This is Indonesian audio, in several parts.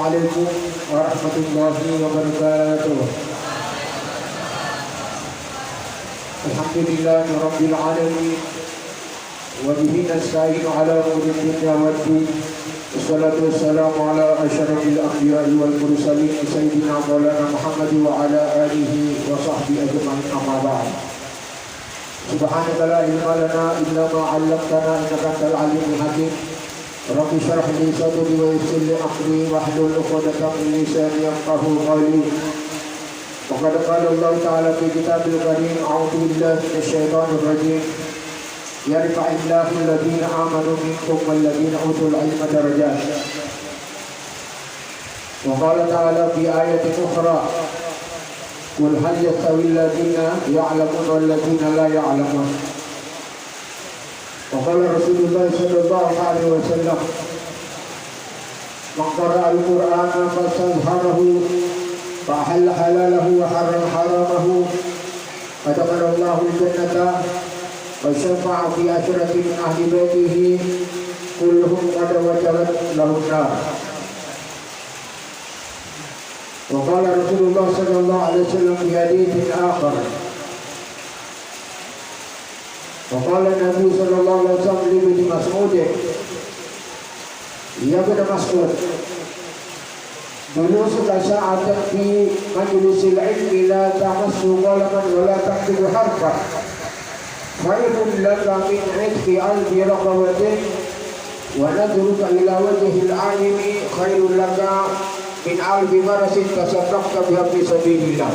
Assalamualaikum warahmatullahi wabarakatuh. Alhamdulillahi rabbil alamin. Wa bihi nasta'inu ala umuri dunya waddin. Wassalatu wassalamu ala asyrafil anbiya'i wal mursalin sayyidina maulana Muhammad wa ala alihi wa sahbihi ajma'in, amma ba'd. Subhanaka la ilma lana illa ma 'allamtana innaka antal alimul hakim. Rabbi shrah li sadri wa yassir li amri wahlul 'uqdatam min lisani yafqahu qawli. Wa qad qala Allah ta'ala fi kitabil karim, a'udzu billahi minasy syaithanir rajim. Yarfa'illahu alladhina amanu minkum walladhina utul 'ilma darajat. Wa qala ta'ala fi ayatin ukhra, qul hal yastawi alladhina ya'lamuna walladhina la ya'lamun. Wa qala Rasulullah sallallahu alaihi wasallam, man qara'a al-Qur'ana fastazharahu fa ahalla halalahu wa harrama haramahu adkhala Allahu al-jannata wa syafa'a fi asyrati min ahli baitihi kulluhum qad wajabat lahum nar. Wa qala Rasulullah sallallahu alaihi wasallam fi haditsin akhar, wa qala Nabi sallallahu alaihi wasallam li Ibnu Mas'ud, ya Ibnu Mas'ud, dulu sudah sa'atan fi majlisil ilmi la tamassu qalaman wa la taqtibu harfan khairun laka min 'itqi albi raqabatin wa nadruka ila wajhil 'alimi khairun laka min albi marasin tasaddaqta biha fi sabilillah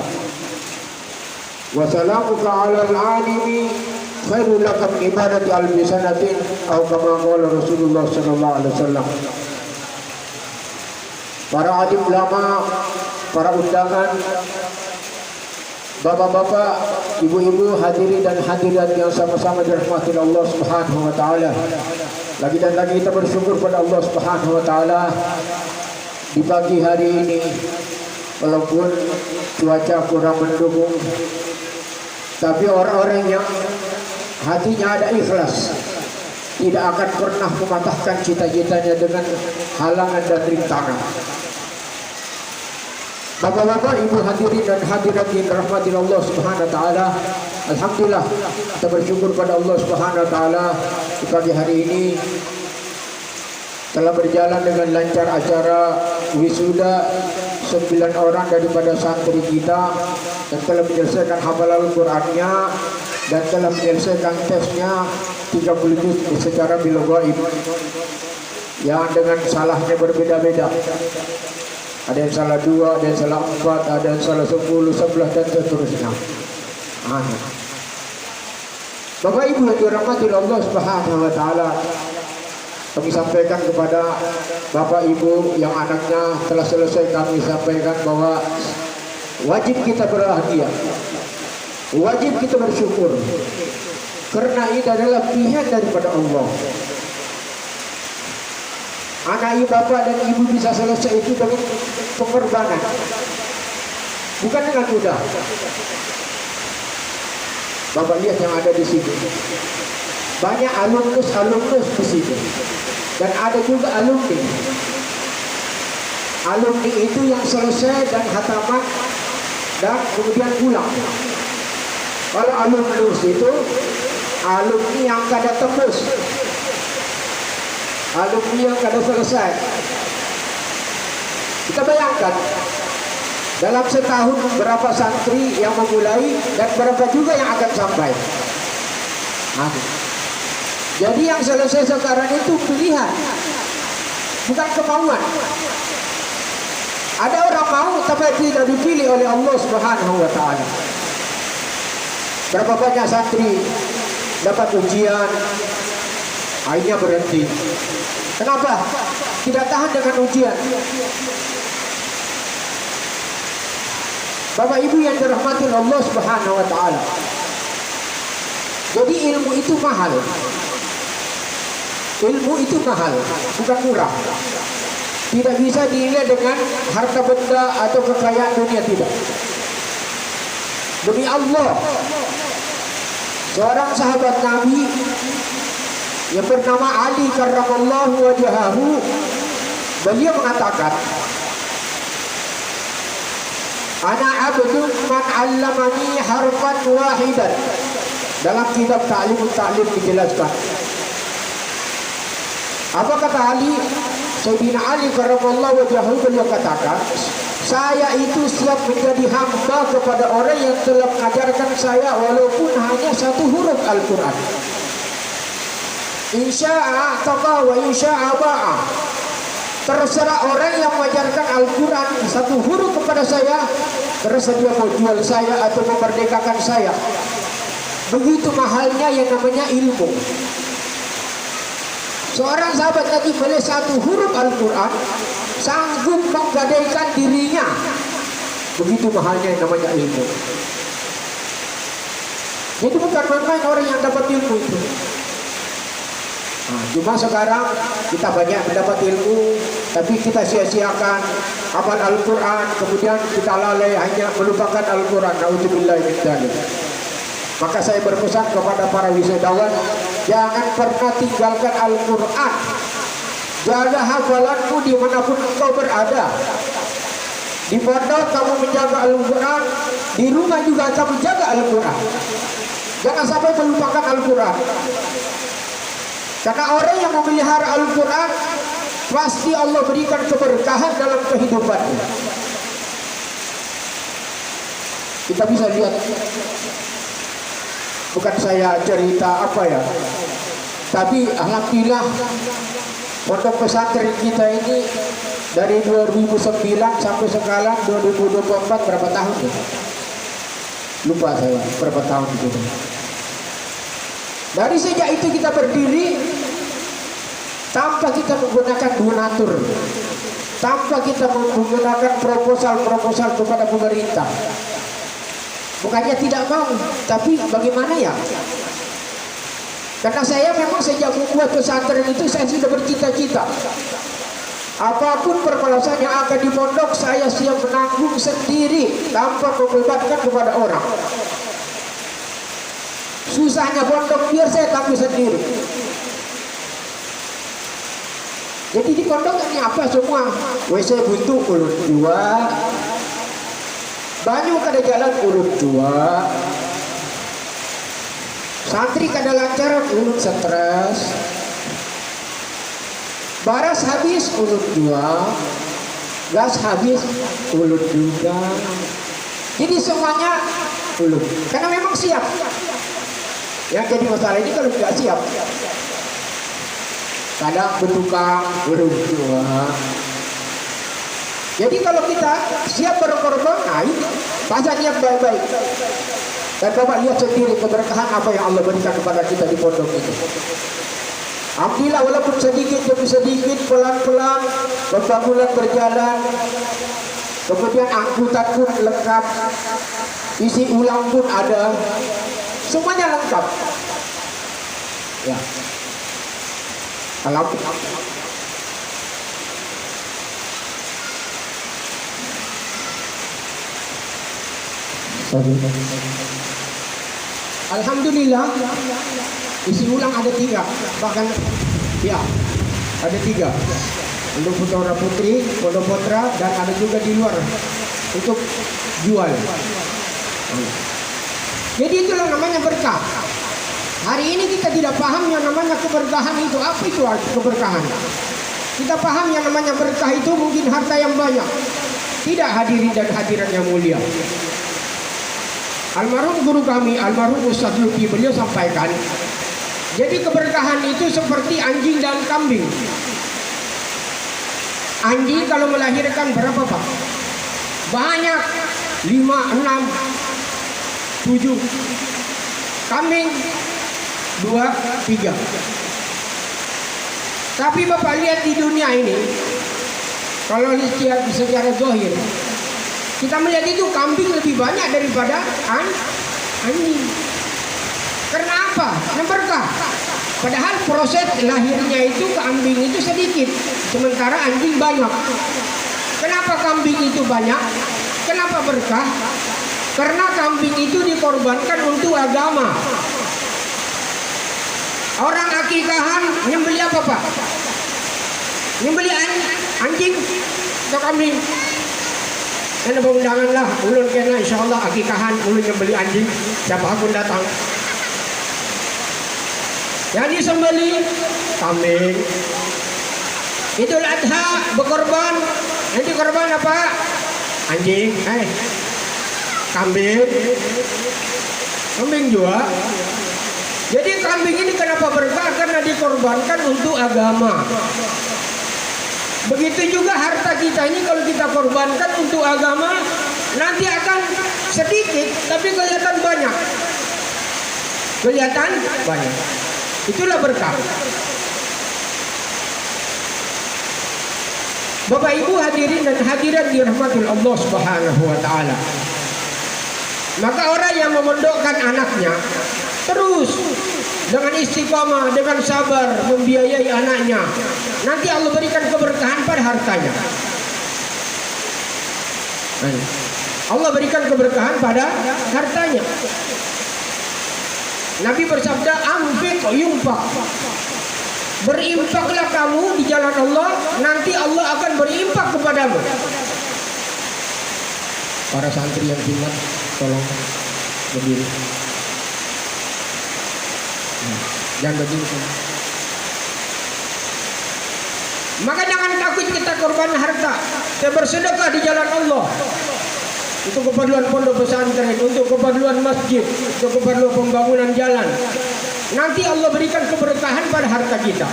wa salamuka 'ala al-'alimi khairun laka min ibadati albi sanatin atau kama qala Rasulullah sallallahu alaihi wasallam. Para alim ulama, para undangan, bapak-bapak, ibu-ibu, hadirin dan hadirat yang sama-sama dirahmati Allah Subhanahu wa taala. Lagi dan lagi kita bersyukur pada Allah Subhanahu wa taala di pagi hari ini, walaupun cuaca kurang mendukung, tapi orang-orang yang hatinya ada ikhlas tidak akan pernah mematahkan cita-citanya dengan halangan dan rintangan. Bapak-bapak, ibu hadirin dan hadirat yang dirahmati Allah Subhanahu wa taala, alhamdulillah kita bersyukur pada Allah Subhanahu wa taala di pagi hari ini telah berjalan dengan lancar acara wisuda 9 orang daripada santri kita dan telah menyelesaikan hafalan Al-Qur'annya dan telah menyelesaikan tesnya 30 juz secara bil ghaib yang dengan salahnya berbeda-beda. Ada yang salah 2, ada yang salah 4, ada yang salah 10, 11 dan seterusnya. Bapak Ibu yang dirahmati Allah Subhanahu wa taala, kami sampaikan kepada Bapak Ibu yang anaknya telah selesai, kami sampaikan bahwa wajib kita berbahagia, wajib kita bersyukur, karena ini adalah pilihan daripada Allah. Anak bapak dan ibu bisa selesai itu dengan pengorbanan, bukan dengan mudah. Bapak lihat yang ada di sini, banyak alumnus di sini, dan ada juga alumni. Alumni itu yang selesai dan khataman dan kemudian pulang. Kalau alumnus itu alumni yang kada tembus, alumni yang kada selesai. Kita bayangkan dalam setahun berapa santri yang memulai dan berapa juga yang akan sampai. Jadi yang selesai sekarang itu pilihan, bukan kemauan. Ada orang mau tapi tidak dipilih oleh Allah Subhanahu wa taala. Berapa banyak santri dapat ujian, akhirnya berhenti. Kenapa? Tidak tahan dengan ujian. Bapak Ibu yang dirahmati Allah Subhanahu wa taala, jadi ilmu itu mahal. Ilmu itu mahal, bukan murah. Tidak bisa dinilai dengan harta benda atau kekayaan dunia, tidak. Demi Allah, seorang sahabat Nabi yang bernama Ali karramallahu wajhahu, beliau mengatakan, Ana abdun man 'allamani harfan wahidan. Dalam kitab Ta'limut Ta'lim dijelaskan. Apa kata Ali? Sayyidina Ali karramallahu wajhahu beliau katakan, saya itu siap menjadi hamba kepada orang yang telah mengajarkan saya walaupun hanya satu huruf Al-Quran. Insya'a taqa wa insya'a ba'a. Terserah orang yang mengajarkan Al-Quran satu huruf kepada saya, terserah dia mau jual saya atau memerdekakan saya. Begitu mahalnya yang namanya ilmu. Seorang sahabat Nabi boleh satu huruf Al-Quran sanggup menggadaikan dirinya. Begitu mahalnya yang namanya ilmu. Jadi bukan main-main orang yang dapat ilmu itu. Nah, cuma sekarang kita banyak mendapat ilmu, tapi kita sia-siakan amal Al-Quran, kemudian kita lalai hanya melupakan Al-Quran. Na'udzubillah min dzalik. Maka saya berpesan kepada para wisatawan, jangan pernah tinggalkan Al-Quran. Jaga hafalanmu dimanapun engkau berada. Di pondok kamu menjaga Al-Quran, di rumah juga kamu jaga Al-Quran. Jangan sampai melupakan Al-Quran. Karena orang yang memelihara Al-Quran, pasti Allah berikan keberkahan dalam kehidupannya. Kita bisa lihat, bukan saya cerita apa ya, tapi alhamdulillah pondok pesantren kita ini dari 2009 sampai sekarang 2024 berapa tahun ya? Lupa saya berapa tahun itu. Dari sejak itu kita berdiri tanpa kita menggunakan donatur, tanpa kita menggunakan proposal kepada pemerintah. Bukannya tidak mau, tapi bagaimana ya? Karena saya memang sejak membuat pesantren itu saya sudah bercita-cita. Apapun permasalahan yang akan di pondok, saya siap menanggung sendiri tanpa membebankan kepada orang. Susahnya pondok biar saya tanggung sendiri. Jadi di pondok ini apa semua? WC buntu ulun 2, banyu kada jalan ulun 2, santri kada lancar ulun stres, baras habis ulun 2, gas habis ulun juga. Jadi semuanya ulun, karena memang siap. Yang jadi masalah ini kalau tidak siap, kadang bertukang ulun 2. Jadi kalau kita siap berkorban, nah ini pasangnya baik-baik. Dan Bapak lihat sendiri keberkahan apa yang Allah berikan kepada kita di pondok ini. Alhamdulillah walaupun sedikit demi sedikit, pelan-pelan pembangunan berjalan. Kemudian angkutan pun lengkap, isi ulang pun ada, semuanya lengkap. Ya. Alhamdulillah. Alhamdulillah, isi ulang ada 3, bahkan ya ada 3 untuk putra putri, pondok putra, dan ada juga di luar untuk jual. Jadi itulah namanya berkah. Hari ini kita tidak paham yang namanya keberkahan itu. Apa itu keberkahan? Kita paham yang namanya berkah itu mungkin harta yang banyak. Tidak hadirin dan hadirat yang mulia. Almarhum guru kami, almarhum Ustaz Luki, beliau sampaikan, jadi keberkahan itu seperti anjing dan kambing. Anjing kalau melahirkan berapa Pak? Banyak, 5, 6, 7. Kambing 2, 3. Tapi Bapak lihat di dunia ini, kalau lihat secara zahir, kita melihat itu kambing lebih banyak daripada anjing. Karena apa? Yang berkah. Padahal proses lahirnya itu kambing itu sedikit, sementara anjing banyak. Kenapa kambing itu banyak? Kenapa berkah? Karena kambing itu dikorbankan untuk agama. Orang akikahan nyembelih apa Pak? Nyembelih anjing atau kambing? Ada undangan lah, ulun kena insyaallah akikahan ulun yang beli anjing, siapa pun datang. Yang disembeli kambing. Idul Adha berkorban, nanti korban apa? Anjing, kambing, kambing juga. Jadi kambing ini kenapa berkah? Karena dikorbankan untuk agama. Begitu juga harta kita ini kalau kita korbankan untuk agama, nanti akan sedikit tapi kelihatan banyak. Kelihatan banyak. Itulah berkah. Bapak Ibu hadirin dan hadirat dirahmati Allah Subhanahu wa taala. Maka orang yang memondokkan anaknya terus dengan istiqomah, dengan sabar membiayai anaknya, nanti Allah berikan keberkahan pada hartanya. Allah berikan keberkahan pada hartanya. Nabi bersabda, "Anfiq yunfaq." Berinfaklah kamu di jalan Allah, nanti Allah akan berinfak kepadamu. Para santri yang ingat, tolong berdiri. Jangan berdiri. Maka jangan takut kita korban harta. Kita bersedekah di jalan Allah. Untuk keperluan pondok pesantren, untuk keperluan masjid, untuk keperluan pembangunan jalan. Nanti Allah berikan keberkahan pada harta kita.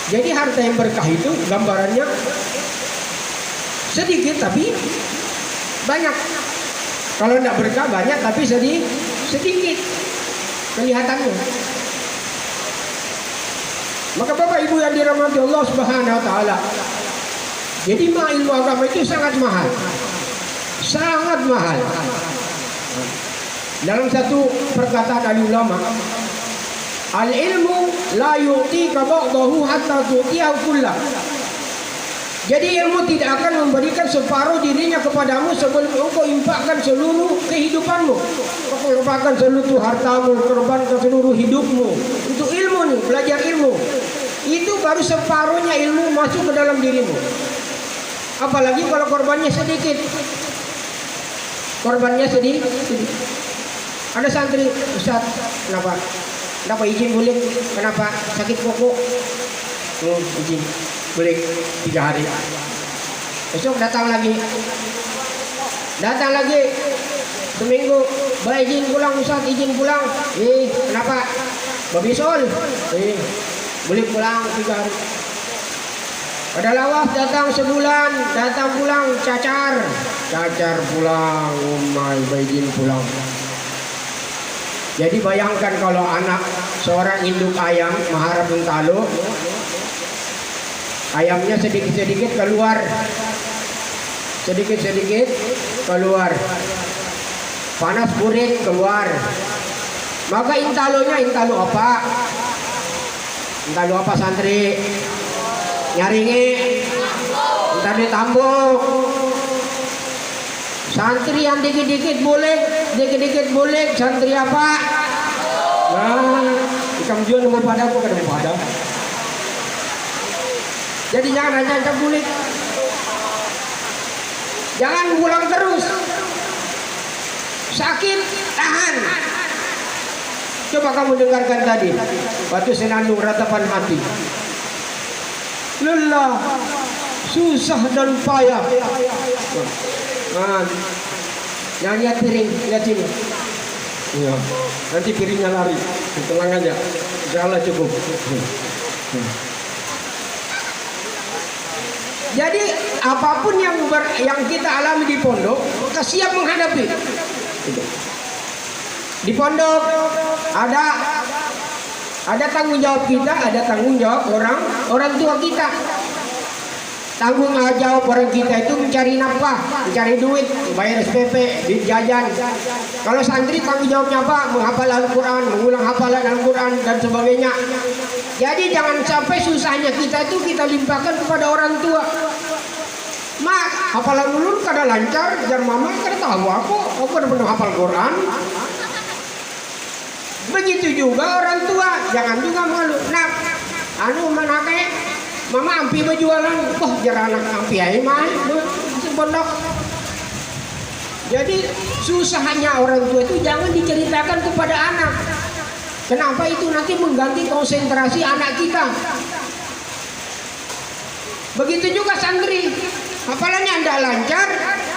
Jadi harta yang berkah itu gambarannya sedikit tapi banyak. Kalau tidak berkah banyak tapi sedikit kelihatannya. Maka Bapak Ibu yang dirahmati Allah Subhanahu wa taala, jadi ilmu agama itu sangat mahal. Sangat mahal. Dalam satu perkataan ahli ulama, al-ilmu la yu'tika ba'dahu hatta tu'tiyahu kullah. Jadi ilmu tidak akan memberikan separuh dirinya kepadamu sebelum engkau infakkan seluruh kehidupanmu. Engkau korbankan seluruh hartamu, korbankan seluruh hidupmu untuk ilmu nih, belajar ilmu. Itu baru separuhnya ilmu masuk ke dalam dirimu. Apalagi kalau korbannya sedikit. Korbannya sedikit. Ada santri, Ustaz, kenapa? Kenapa izin boleh? Kenapa? Sakit pokok. Izin boleh 3 hari. Besok datang lagi. Datang lagi. Seminggu, boleh izin pulang Ustaz, izin pulang. Kenapa? Babi sol. Boleh pulang 3 hari. Pada lawas datang sebulan, datang pulang cacar pulang, izin pulang. Jadi bayangkan kalau anak seorang induk ayam maharap untalo, ayamnya sedikit-sedikit keluar, panas kurit keluar. Maka intalonya intalo apa? Intalo apa santri? Nyaringi, intalo tambuk. Santri yang dikit-dikit boleh, santri apa? Nah, ikam jual nomor pada aku kadang pada. Jadi jangan hanya bulik. Jangan pulang terus. Sakit, tahan. Coba kamu dengarkan tadi. Batu senandung ratapan mati. Lelah, susah dan payah. Nah, yang lihat piring, lihat sini. Ya, nanti piringnya lari, tenang aja. Insyaallah cukup. Jadi apapun yang kita alami di pondok, kita siap menghadapi. Di pondok ada tanggung jawab kita, ada tanggung jawab orang tua kita. Tanggung jawab orang kita itu mencari nafkah, mencari duit, bayar SPP, duit jajan. Kalau santri tanggung jawabnya apa? Menghafal Al-Quran, mengulang hafalan Al-Quran dan sebagainya. Jadi jangan sampai susahnya kita itu kita limpahkan kepada orang tua. Mak, hafalan ulun kada lancar, jar mama kada tahu aku udah pernah hafal Quran. Begitu juga orang tua, jangan juga malu. Nah, manake Mama ampi berjualan, wah jar anak ampi aja mah, pondok. Jadi susahnya orang tua itu jangan diceritakan kepada anak. Kenapa itu nanti mengganti konsentrasi anak kita. Begitu juga santri, hafalannya Anda lancar,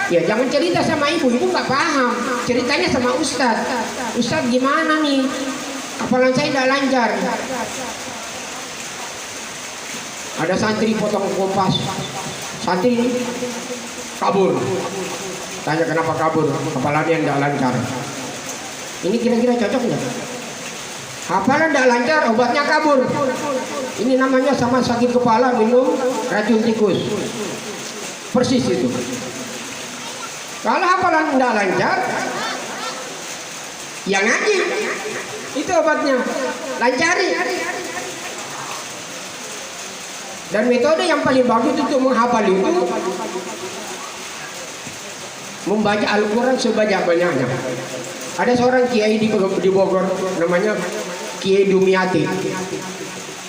ya jangan cerita sama ibu nggak paham. Ceritanya sama ustadz. Ustadz gimana nih? Hafalan saya tidak lancar. Ada santri potong kompas, santri kabur. Tanya kenapa kabur? Hafalannya tidak lancar. Ini kira-kira cocok nggak? Hafalan tidak lancar, obatnya kabur. Ini namanya sama sakit kepala minum racun tikus. Persis itu. Kalau hafalan tidak lancar, ya ngaji. Itu obatnya. Lancari. Dan metode yang paling bagus untuk menghafal itu membaca Al-Quran sebanyak-banyaknya. Ada seorang kiai di Bogor, namanya Kiai Dumiati.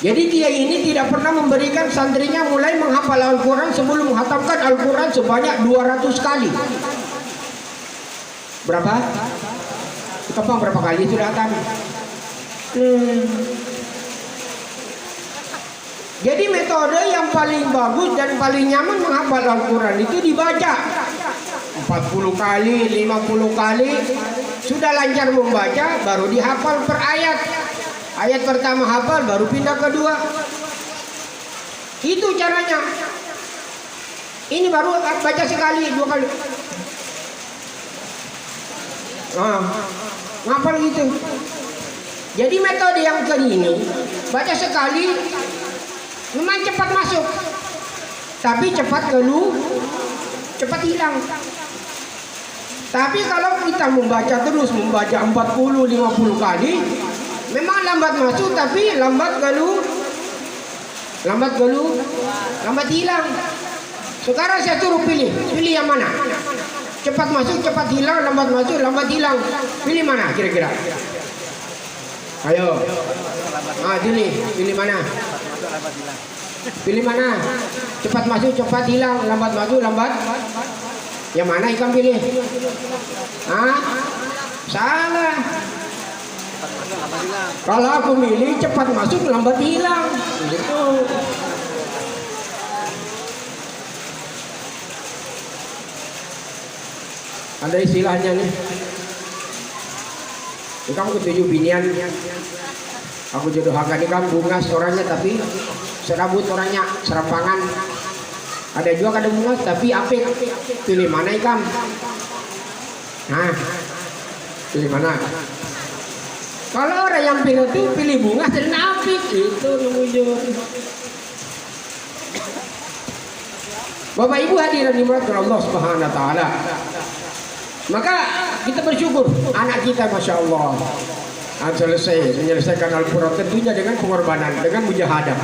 Jadi kiai ini tidak pernah memberikan santrinya mulai menghafal Al-Quran sebelum menghatamkan Al-Quran sebanyak 200 kali. Berapa? Ketepang berapa kali sudah hatam? Jadi metode yang paling bagus dan paling nyaman menghafal Al-Quran itu dibaca 40 kali, 50 kali. Sudah lancar membaca, baru dihafal per ayat. Ayat pertama hafal, baru pindah kedua. Itu caranya. Ini baru baca sekali, 2 kali. Ngapal gitu. Jadi metode yang ini, baca sekali, memang cepat masuk. Tapi cepat keluar, cepat hilang. Tapi kalau kita membaca terus, membaca 40-50 kali, memang lambat masuk tapi lambat keluar, lambat hilang. Sekarang saya suruh pilih yang mana? Cepat masuk, cepat hilang, lambat masuk, lambat hilang. Pilih mana kira-kira? Ayo. Pilih mana? Pilih mana? Cepat masuk, cepat hilang, lambat masuk, lambat. Yang mana ikan pilih? Salah. Kalau aku milih cepat masuk, lambat hilang. Gitu. Ada istilahnya nih. Kamu ketujuh binian. Aku jodohakan ikan bunga orangnya tapi serabut orangnya serampangan. Ada juga kadang bunga tapi apik. Pilih mana ikan? Pilih mana? Kalau orang yang pilih bunga dan apik itu namanya. Bapak Ibu hadirin dimuliakan Allah Subhanahu wa taala. Maka kita bersyukur anak kita Masya Allah selesai menyelesaikan Al-Quran tentunya dengan pengorbanan, dengan mujahadah.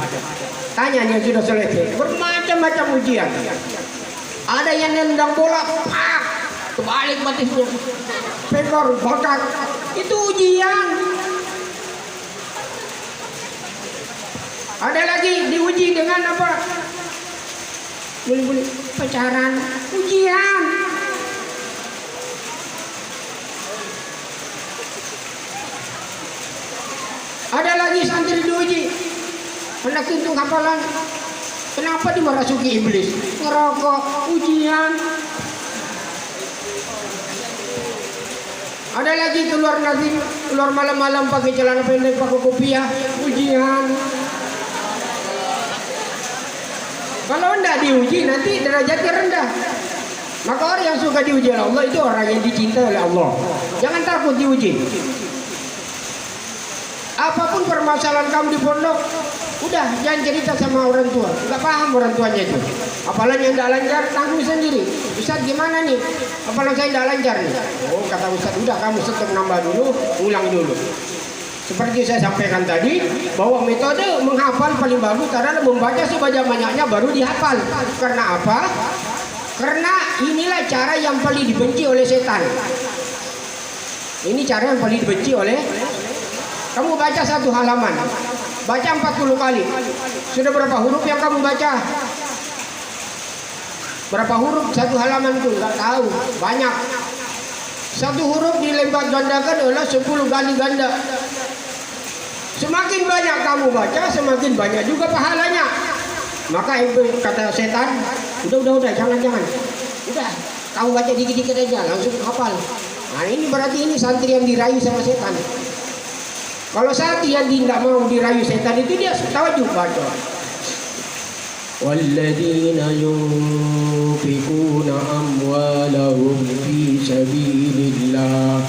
Tanya yang sudah selesai bermacam-macam ujian. Ada yang nendang bola, pak, kebalik batisnya, pekor, bakat, itu ujian. Ada lagi diuji dengan apa? Boleh pacaran, ujian. Ada lagi santri diuji, hendak tuntung hafalan. Kenapa dimerasuki iblis? Ngerokok, ujian. Ada lagi keluar malam-malam pakai celana pendek, pakai kopiah, ujian. Kalau tidak diuji nanti derajatnya rendah. Maka orang yang suka diuji oleh Allah itu orang yang dicintai oleh Allah. Jangan takut diuji. Apapun permasalahan kamu di pondok, udah jangan cerita sama orang tua. Nggak paham orang tuanya itu. Apalagi yang tidak lancar, tanggung sendiri. Ustaz gimana nih? Apalagi saya tidak lancar nih. Oh kata Ustaz, udah kamu stop nambah dulu, ulang dulu. Seperti saya sampaikan tadi, bahwa metode menghafal paling bagus adalah membaca sebanyak-banyaknya baru dihafal. Karena apa? Karena inilah cara yang paling dibenci oleh setan. Ini cara yang paling dibenci oleh. Kamu baca satu halaman, baca 40 kali. Sudah berapa huruf yang kamu baca? Berapa huruf satu halaman itu? Nggak tahu, banyak. Satu huruf dilipat gandakan adalah 10 kali ganda. Semakin banyak kamu baca, semakin banyak juga pahalanya. Maka itu kata setan, udah, jangan. Udah, kamu baca dikit-dikit aja, langsung hafal. Nah ini berarti ini santri yang dirayu sama setan. Kalau santri yang tidak mau dirayu setan itu dia tahu baca. Walladzina yunfikuna amwalahum fi sabilillah.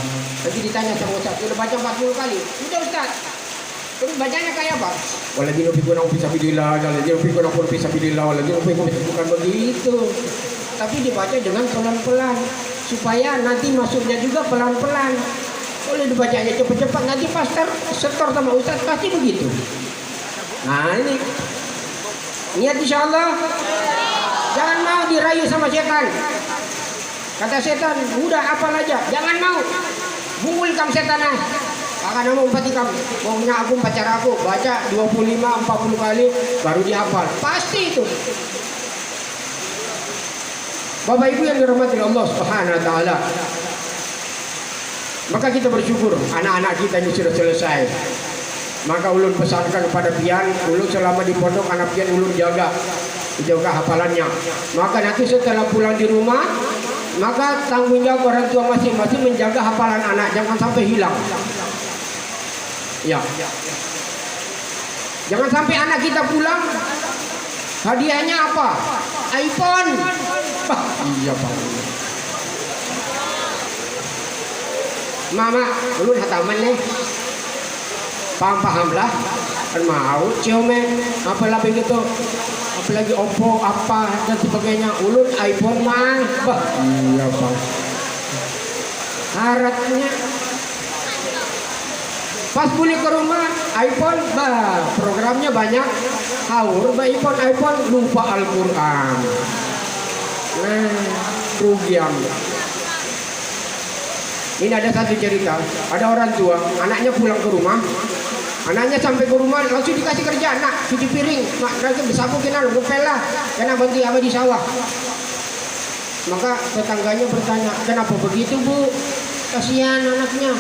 Nanti ditanya sama Ustaz, udah baca 40 kali? Udah Ustaz. Terus bacanya kayak apa? Walladzina yunfikuna fi sabilillah, walladzina yunfikuna fi sabilillah, walladzina yunfikuna, bukan begitu. Tapi dibaca dengan pelan-pelan supaya nanti masuknya juga pelan-pelan. Boleh dibacanya cepat-cepat, nanti pas setor sama Ustaz pasti begitu. Nah ini niat insya Allah. Jangan mau dirayu sama setan. Kata setan, udah hafal aja, jangan mau. Bungul kamu setan ah. Akan mau umpati kamu. Maunya aku pacar aku baca 25-40 kali baru dihafal. Pasti itu. Bapak Ibu yang dirahmati Allah Subhanahu wa taala. Maka kita bersyukur anak-anak kita ini sudah selesai. Maka ulun pesankan kepada pian, ulun selama di pondok anak pian ulun jaga hafalannya. Maka nanti setelah pulang di rumah, maka tanggung jawab orang tua masing-masing menjaga hafalan anak, jangan sampai hilang. Ya. Jangan sampai anak kita pulang hadiahnya apa? iPhone. Iya Pak. Mama, ulun hataman nih. Paham lah, kan mau Xiaomi, apalagi gitu, apalagi Oppo apa dan sebagainya. Ulun iPhone mah, bah, iya Bang. Syaratnya pas beli ke rumah iPhone, bah, programnya banyak, haur, bah iPhone lupa Al-Quran. Nah, rugi ambil. Ini ada satu cerita, ada orang tua, anaknya pulang ke rumah, anaknya sampai ke rumah langsung dikasih kerja, nak cuci piring, mak nanti bersapu kena lu lah, kena bantu apa di sawah. Maka tetangganya bertanya, kenapa begitu bu? Kasihan anaknya.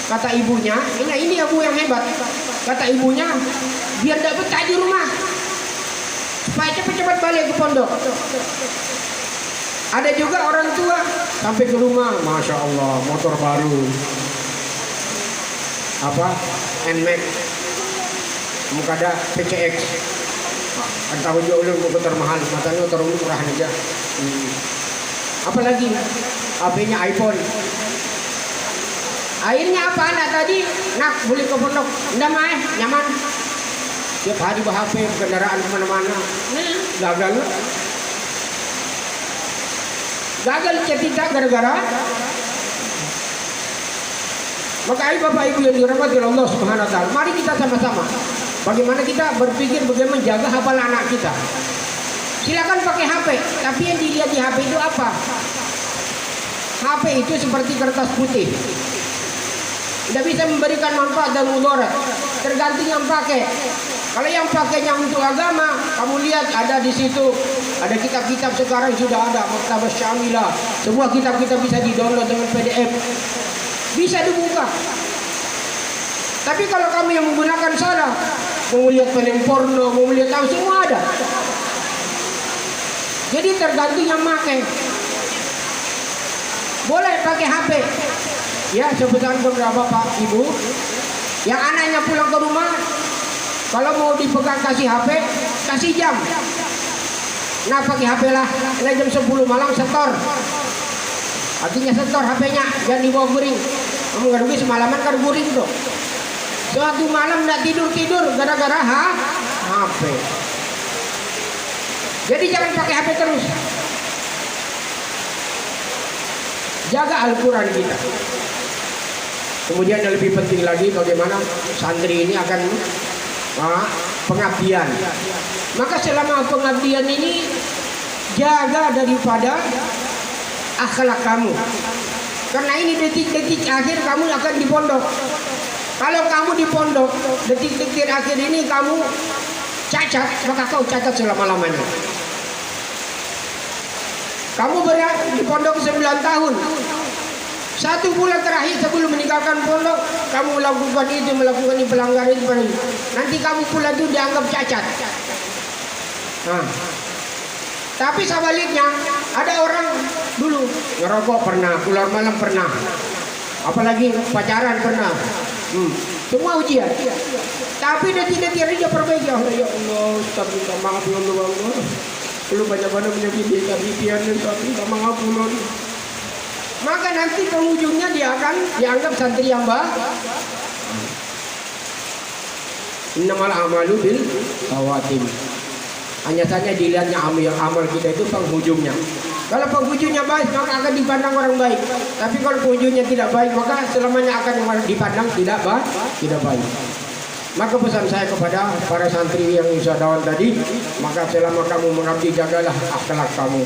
Kata ibunya, ini ya bu yang hebat. Kata ibunya, biar tidak betah di rumah, supaya cepat-cepat balik ke pondok. Ada juga orang tua sampai ke rumah, masya Allah, motor baru, apa, NMAX, muka ada PCX, tahu juga ulun motor mahal, matanya motor murah aja. Apalagi HP-nya iPhone. Akhirnya apa anak tadi? Nak beli ke pondok, ndak mah nyaman. Tiap hari bawa HP, kendaraan kemana-mana, gagal. Gagal cerita gara-gara. Maka ayo Bapak Ibu yang dirahmati Allah Subhanahu wa taala, mari kita sama-sama bagaimana kita berpikir bagaimana menjaga hafalan anak kita. Silakan pakai HP, tapi yang dilihat di HP itu apa? HP itu seperti kertas putih. Tidak bisa memberikan manfaat dan mudarat, tergantung yang pakai. Kalau yang pakainya untuk agama, kamu lihat ada di situ, ada kitab-kitab sekarang sudah ada, Maktabah Syamilah. Semua kitab-kitab bisa di-download dengan PDF. Bisa dibuka. Tapi kalau kamu yang menggunakan salah, mau lihat film porno, mau lihat tahu semua ada. Jadi tergantung yang pakai. Boleh pakai HP. Ya, sebutkan beberapa Pak Ibu. Yang anaknya pulang ke rumah, kalau mau dipegang kasih HP, kasih jam. Nah pakai HP lah, jam 10 malam setor. Artinya setor HP-nya, jangan dibawa guring. Kamu nggak rugi semalaman kan guring tuh. Suatu malam nggak tidur gara-gara HP. Jadi jangan pakai HP terus. Jaga Al-Quran kita. Kemudian yang lebih penting lagi bagaimana santri ini akan pengabdian. Maka selama pengabdian ini jaga daripada akhlak kamu. Karena ini detik-detik akhir kamu akan di pondok. Kalau kamu di pondok detik-detik akhir ini kamu cacat, maka kau cacat selama-lamanya. Kamu berada di pondok 9 tahun. 1 bulan terakhir sebelum meninggalkan pondok, kamu melakukan ini, pelanggaran itu. Nanti kamu pula itu dianggap cacat. Nah, tapi sebaliknya, ada orang dulu ngerokok pernah, keluar malam pernah, apalagi pacaran pernah. Semua ujian. Tapi detik-detik dia perbaiki. Ya Allah, Ustaz minta maaf ya Allah. Belum banyak-banyak menyakiti pikiran Ustaz minta maaf ulun. Maka nanti penghujungnya dia akan dianggap santri yang baik. Innamal a'malu bil khawatim. Hanya saja dilihatnya amal kita itu penghujungnya. Kalau penghujungnya baik maka akan dipandang orang baik. Tapi kalau penghujungnya tidak baik maka selamanya akan dipandang tidak baik. Maka pesan saya kepada para santri yang usahawan tadi, maka selama kamu mengabdi jagalah akhlak kamu.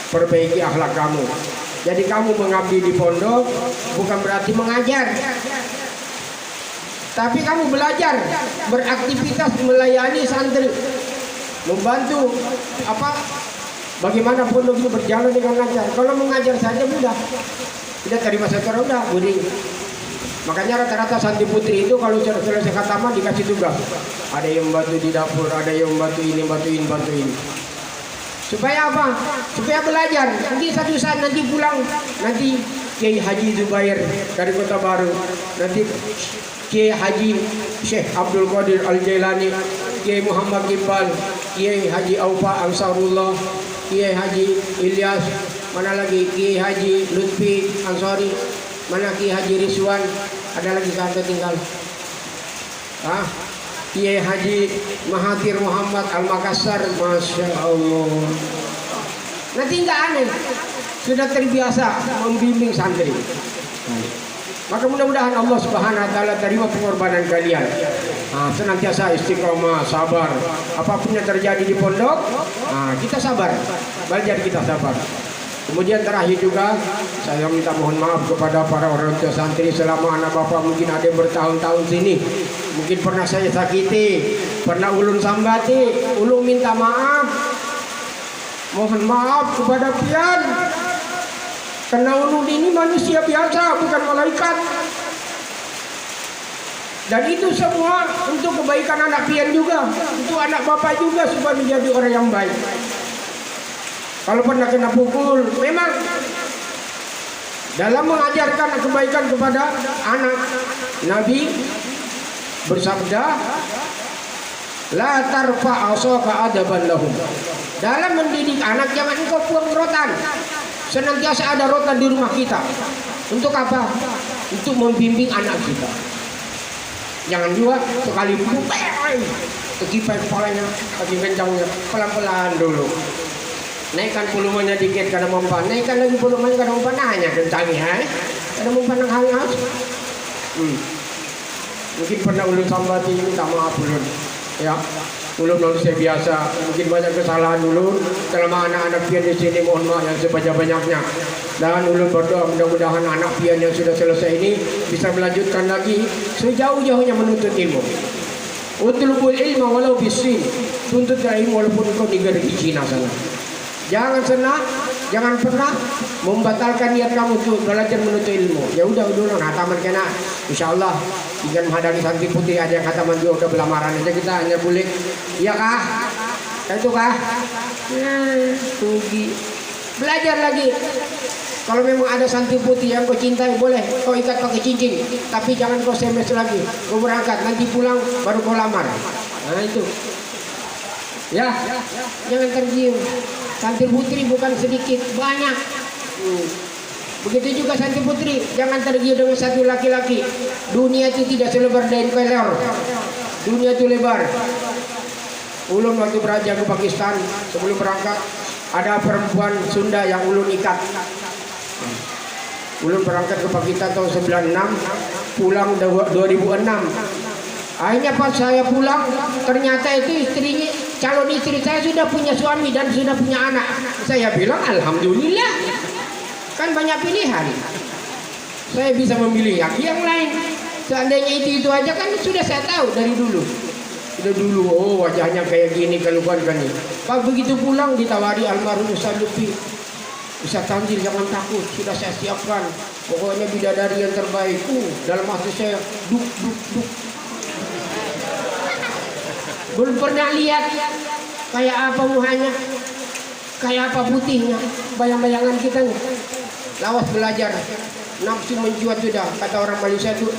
Perbaiki akhlak kamu. Jadi kamu mengabdi di pondok bukan berarti mengajar. Tapi kamu belajar, beraktivitas melayani santri. Membantu bagaimana pondok itu berjalan dengan lancar. Kalau mengajar saja mudah, tidak terima secara udah buding. Makanya rata-rata santri putri itu kalau selesai khataman dikasih tugas. Ada yang bantu di dapur, ada yang bantu ini, bantuin. Supaya apa? Supaya belajar. Nanti satu saat nanti pulang, nanti Kiai Haji Zubair dari Kota Baru, nanti Kiai Haji Syekh Abdul Qadir Al-Jailani, Kiai Muhammad Iqbal, Kiai Haji Aufa Ansarullah, Kiai Haji Ilyas, mana lagi Kiai Haji Lutfi Ansari, mana Kiai Haji Rizwan, ada lagi kata tinggal. Kiai Haji Mahathir Muhammad Al-Makassar, Masya Allah. Nanti nggak aneh, sudah terbiasa membimbing santri. Maka mudah-mudahan Allah Subhanahu Wa Taala terima pengorbanan kalian. Senantiasa istiqomah, sabar. Apapun yang terjadi di pondok, kita sabar. Belajar kita sabar. Kemudian terakhir juga saya minta mohon maaf kepada para orang tua santri selama anak bapak mungkin ada yang bertahun-tahun sini. Mungkin pernah saya sakiti, pernah ulun sambati, ulun minta maaf. Mohon maaf kepada pian. Karena ulun ini manusia biasa, bukan malaikat. Dan itu semua untuk kebaikan anak pian juga, untuk anak bapak juga supaya menjadi orang yang baik. Kalau pernah kena pukul, memang dalam mengajarkan kebaikan kepada anak, Nabi bersabda, la tarfa asaka adaban lahum. Dalam mendidik anak jangan engkau buang rotan. Senantiasa ada rotan di rumah kita. Untuk apa? Untuk membimbing anak kita. Jangan juga sekali pukul, kekipai kepalanya, kaki kencangnya, pelan-pelan dulu. Naikkan volumenya dikit karena mempan, naikkan lagi volumenya karena mempan, hanya kencangi, karena mempan yang hangat. Mungkin pernah ulun sambati, minta maaf ulun, ya. Ulun manusia biasa, mungkin banyak kesalahan ulun. Selama anak-anak pian di sini mohon maaf yang sebanyak-banyaknya. Dan ulun berdoa mudah-mudahan anak pian yang sudah selesai ini bisa melanjutkan lagi sejauh-jauhnya menuntut ilmu. Utlubul ilma walau bisin, tuntutlah ilmu walaupun kau di negeri Cina sana. Jangan senang, jangan pernah membatalkan niat kamu untuk belajar menuntut ilmu. Ya udah dulu hataman kena. Insyaallah dengan menghadapi santri putih ada yang hataman juga udah belamaran aja kita hanya boleh. Iya kah? Itu kah? Tugi. Belajar lagi. Kalau memang ada santri putih yang kau cintai boleh kau ikat pakai cincin, tapi jangan kau SMS lagi. Kau berangkat nanti pulang baru kau lamar. Nah itu. Ya, jangan tergiur. Santri putri bukan sedikit, banyak. Begitu juga santri putri, jangan tergiur dengan satu laki-laki. Dunia itu tidak selebar daun kelor. Dunia itu lebar. Ulun waktu berajak ke Pakistan, sebelum berangkat, ada perempuan Sunda yang ulun ikat. Ulun berangkat ke Pakistan tahun 96, pulang 2006. Akhirnya pas saya pulang, ternyata itu istrinya, calon istri saya sudah punya suami dan sudah punya anak. Saya bilang alhamdulillah, kan banyak pilihan. Saya bisa memilih yang lain. Seandainya itu aja kan sudah saya tahu dari dulu. Sudah dulu, oh wajahnya kayak gini keluar kan ini. Pak begitu pulang ditawari almarhum Ustaz Lutfi, Ustaz Tanzil jangan takut, sudah saya siapkan. Pokoknya bidadari yang terbaik. Dalam hati saya duk. Belum pernah lihat kayak apa muhanya, kayak apa putihnya, bayang-bayangan kita nih. Lawas belajar, nafsu mencuat sudah. Kata orang Malaysia itu,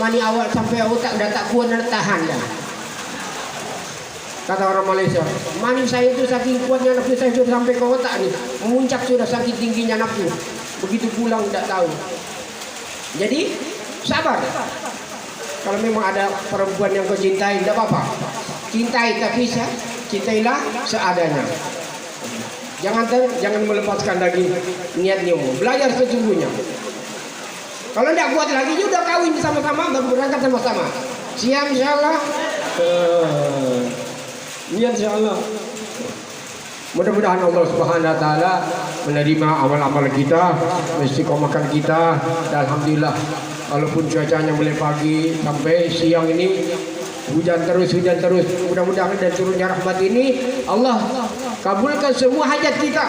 mani awal sampai otak dah tak kuat dan tahan dah. Kata orang Malaysia, mani saya itu saking kuatnya nafsu saya sudah sampai ke otak nih, memuncak sudah saking tingginya nafsu. Begitu pulang tidak tahu. Jadi sabar. Kalau memang ada perempuan yang kau cintai, tidak apa-apa. Cintai tapi cintailah seadanya. Jangan melepaskan lagi niatnya. Belajar sesungguhnya. Kalau tidak kuat lagi, sudah kawin sama-sama, baru berangkat sama-sama. Siap insyaallah. Niat insyaallah. Mudah-mudahan Allah Subhanahu wa taala menerima amal-amal kita, istiqomahkan kita. Dan alhamdulillah, walaupun cuacanya mulai pagi sampai siang ini hujan terus. Mudah-mudahan dan turunnya rahmat ini Allah kabulkan semua hajat kita.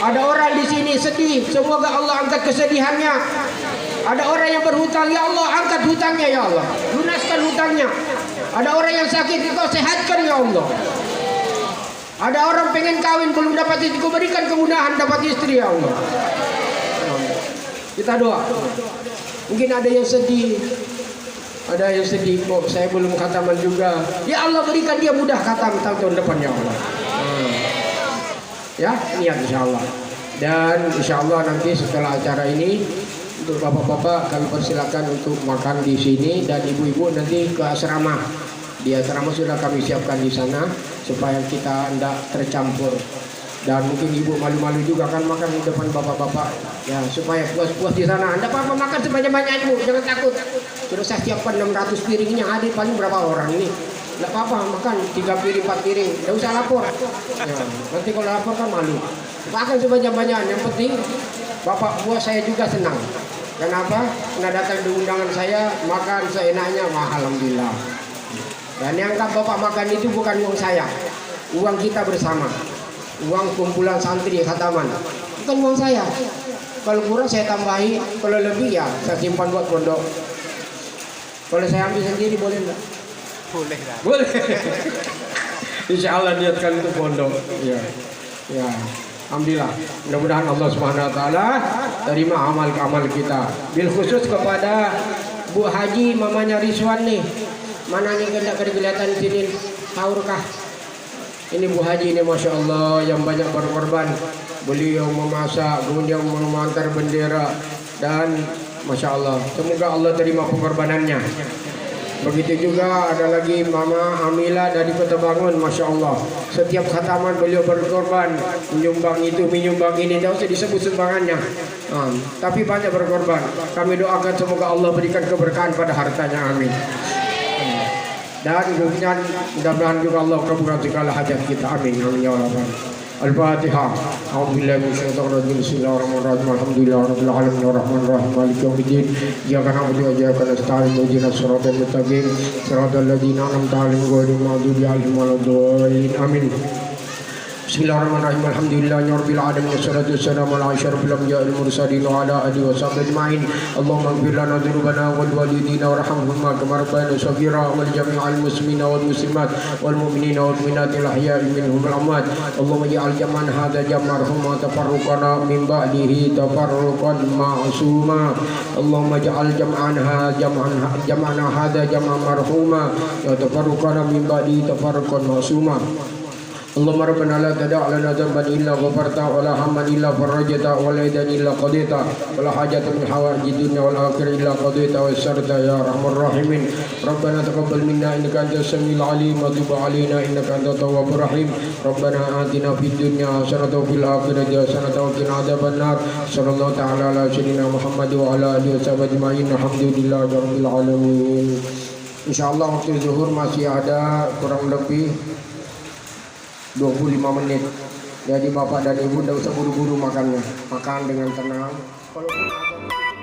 Ada orang di sini sedih, semoga Allah angkat kesedihannya. Ada orang yang berhutang, ya Allah angkat hutangnya ya Allah, lunaskan hutangnya. Ada orang yang sakit, Engkau sehatkan ya Allah. Ada orang pengen kawin belum dapat istri, Kau berikan kemudahan dapat istri ya Allah. Kita doa. Mungkin ada yang sedih. Ada yang sedih kok saya belum khataman juga. Ya Allah berikan dia mudah khatam tahun depan ya Allah. Ya niat insyaallah. Dan insyaallah nanti setelah acara ini untuk bapak-bapak kami persilakan untuk makan di sini dan ibu-ibu nanti ke asrama. Di asrama sudah kami siapkan di sana supaya kita tidak tercampur. Dan mungkin ibu malu-malu juga kan makan di depan bapak-bapak ya supaya puas-puas di sana. Anda apa makan sebanyak-banyak ibu, jangan takut. Sudah saya siapkan 600 piring ini, hadir paling berapa orang ini? Tidak apa-apa makan 3 piring 4 piring, tidak usah lapor. Ya, nanti kalau lapor kan malu. Makan sebanyak-banyak, yang penting bapak puas, saya juga senang. Kenapa? Karena datang di undangan saya makan seenaknya, alhamdulillah. Dan yang bapak makan itu bukan uang saya, uang kita bersama. Uang kumpulan santri khataman, bukan uang saya. Kalau kurang saya tambahi, kalau lebih ya saya simpan buat pondok. Kalau saya ambil sendiri boleh enggak? Boleh lah. Boleh. Insya Allah niatkan untuk pondok. Ya. Alhamdulillah. Mudah-mudahan Allah Subhanahu Wa Taala terima amal kita. Bil khusus kepada Bu Haji mamanya Rizwan nih. Mana nih kelihatan sini? Taurkah? Ini Bu Haji ini Masya Allah yang banyak berkorban. Beliau memasak, kemudian mengantar bendera. Dan Masya Allah, semoga Allah terima pengorbanannya. Begitu juga ada lagi Mama Amila dari Kota Bangun, Masya Allah. Setiap khataman beliau berkorban, menyumbang itu, menyumbang ini, tidak usah disebut sumbangannya. Tapi banyak berkorban. Kami doakan semoga Allah berikan keberkahan pada hartanya, amin. Dan kemudian mudah-mudahan juga Allah kabulkan segala hajat kita, amin ya Allah. Al-Fatihah. A'udzubillahi minasyaitonir rajim. Bismillahirrahmanirrahim. Alhamdulillahirabbil alamin arrahmanirrahim maliki yaumiddin. Iyyaka na'budu wa iyyaka nasta'in. Ihdinas siratal mustaqim. Siratal ladzina an'amta 'alaihim ghairil maghdubi 'alaihim waladdallin. Amin. Bismillahirrahmanirrahim. Alhamdulillahirabbil alamin wassalatu wassalamu ala asyrafil anbiya'il mursalin wa ala alihi washabbihi ajma'in. Allahumma ighfir lana dzunubana wal walidina warhamhuma kama rabbayana shaghira wal jami'al muslimina wal muslimat wal mu'minina wal mu'minat al ahya'i minhum wal amwat. Allahumma ij'al jam'an hadza jam'an marhuma tafarruqana min ba'dihi tafarruqan ma'suma. Allahumma ij'al jam'an hadza jam'an marhuma wa tafarruqana min ba'dihi tafarruqan ma'suma. Allahumma rabbana la tada' lana dhanban illa ghafarta wa la hamman illa farajta wa la idan illa qadita wa la hajatan min hawaijid dunya wal akhirah illa qadita wa yassarta ya arhamar rahimin. Rabbana taqabbal minna innaka antas samiul alim wa tub alaina innaka antat tawwabur rahim. Rabbana atina fid dunya hasanatan wa fil akhirati hasanatan wa qina adzabannar. Sallallahu ta'ala ala sayyidina Muhammad wa ala alihi washabbihi ajma'in. Alhamdulillahi rabbil alamin. Insyaallah waktu zuhur masih ada kurang lebih 25 menit. Jadi bapak dan ibu tidak usah buru-buru makannya. Makan dengan tenang. Kalaupun ada